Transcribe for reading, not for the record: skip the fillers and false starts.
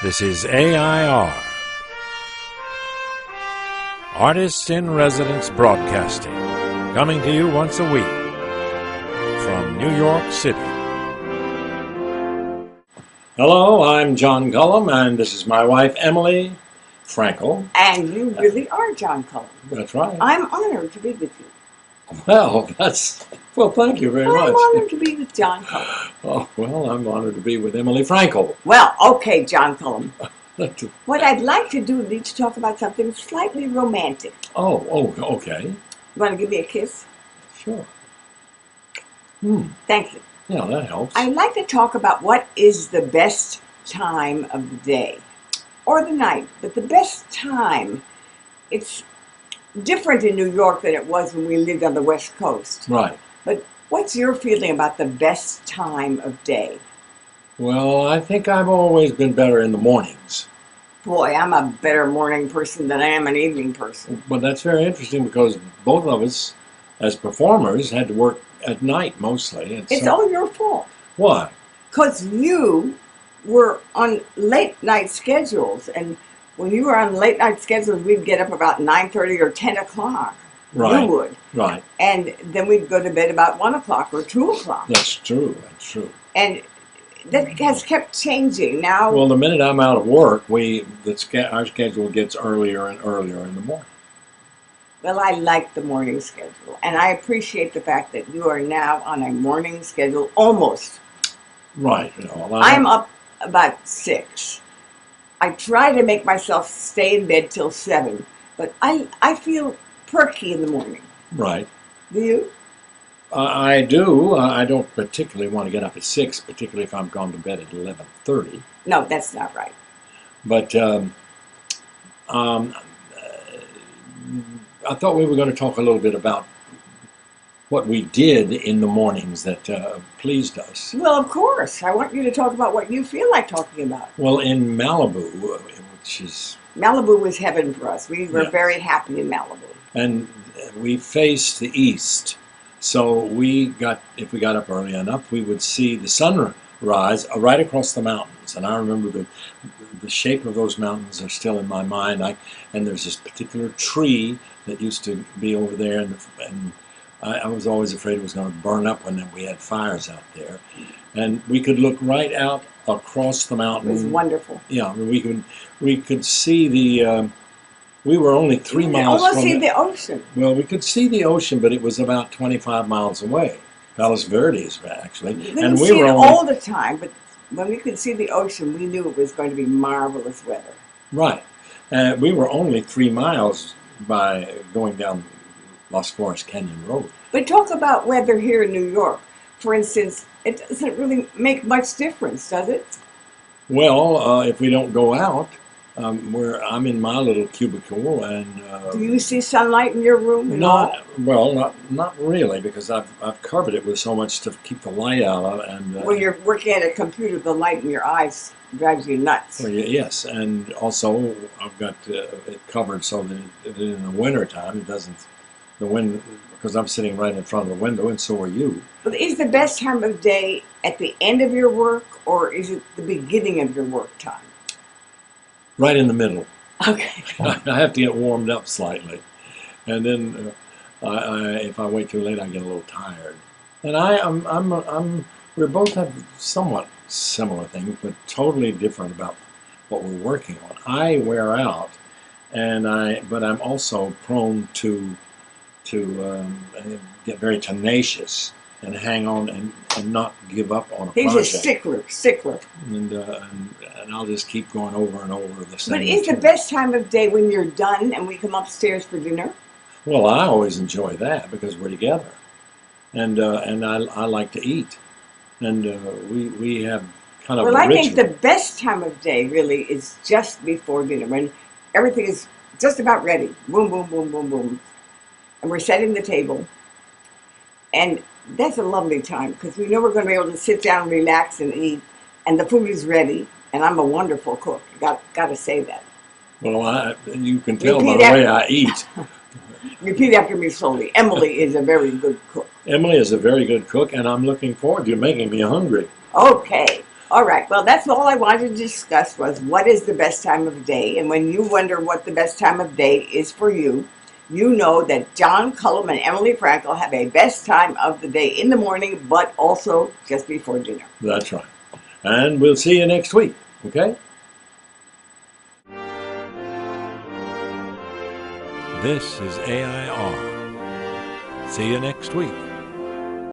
This is AI.R, Artist in Residence Broadcasting, coming to you once a week from New York City. Hello, I'm John Cullum, and this is my wife, Emily Frankel. And you really are John Cullum. That's right. I'm honored to be with you. Well, thank you very much. I'm honored to be with John Cullum. Oh, well, I'm honored to be with Emily Frankel. Well, okay, John Cullum. What I'd like to do is to talk about something slightly romantic. Oh, okay. You want to give me a kiss? Sure. Thank you. Yeah, that helps. I'd like to talk about what is the best time of the day or the night, but the best time, it's different in New York than it was when we lived on the West Coast. Right. But what's your feeling about the best time of day? Well, I think I've always been better in the mornings. Boy, I'm a better morning person than I am an evening person. But that's very interesting because both of us, as performers, had to work at night mostly. It's all your fault. Why? Because you were on late night schedules, and when you were on late night schedules, we'd get up about 9:30 or 10 o'clock. Right. You would. Right. And then we'd go to bed about 1 o'clock or 2 o'clock. That's true. And that has kept changing now. Well, the minute I'm out of work, our schedule gets earlier and earlier in the morning. Well, I like the morning schedule, and I appreciate the fact that you are now on a morning schedule almost. Right. I'm up about 6. I try to make myself stay in bed till 7, but I feel perky in the morning. Right. Do you? I do. I don't particularly want to get up at 6, particularly if I'm gone to bed at 11:30. No, that's not right. But I thought we were going to talk a little bit about what we did in the mornings that pleased us. Well, of course. I want you to talk about what you feel like talking about. Well, in Malibu, which is... Malibu was heaven for us. We were Yes. very happy in Malibu. And we faced the east. So if we got up early enough, we would see the sunrise right across the mountains. And I remember the shape of those mountains are still in my mind. And there's this particular tree that used to be over there, and I was always afraid it was going to burn up when we had fires out there. And we could look right out across the mountain. It was wonderful. Yeah, we could see the... we were only 3 miles almost from see the ocean. Well, we could see the ocean, but it was about 25 miles away. Palos Verdes, actually. We couldn't see it all the time, but when we could see the ocean, we knew it was going to be marvelous weather. Right. We were only 3 miles by going down Las Flores Canyon Road. But talk about weather here in New York. For instance, it doesn't really make much difference, does it? Well, if we don't go out, I'm in my little cubicle, and do you see sunlight in your room? Not really, because I've covered it with so much to keep the light out of. And when you're working at a computer, the light in your eyes drives you nuts. Well, yes, and also I've got it covered so that in the wintertime it doesn't. The wind, because I'm sitting right in front of the window, and so are you. But is the best time of day at the end of your work, or is it the beginning of your work time? Right in the middle. Okay. I have to get warmed up slightly, and then if I wait too late, I get a little tired. And we both have somewhat similar things, but totally different about what we're working on. I wear out, but I'm also prone to get very tenacious and hang on and not give up on a project. He's a stickler. And I'll just keep going over and over the same. But is the best time of day when you're done and we come upstairs for dinner? Well, I always enjoy that because we're together, and I like to eat, and we have kind of. Well, I think the best time of day really is just before dinner when everything is just about ready. Boom, boom, boom, boom, boom, and we're setting the table, and that's a lovely time because we know we're going to be able to sit down and relax and eat, and the food is ready. And I'm a wonderful cook. Got to say that. Well, you can tell by the way I eat. Repeat after me slowly. Emily is a very good cook. Emily is a very good cook, and I'm looking forward to you making me hungry. Okay. All right. Well, that's all I wanted to discuss was what is the best time of day. And when you wonder what the best time of day is for you, you know that John Cullum and Emily Frankel have a best time of the day in the morning, but also just before dinner. That's right. And we'll see you next week, okay? This is AI.R. See you next week.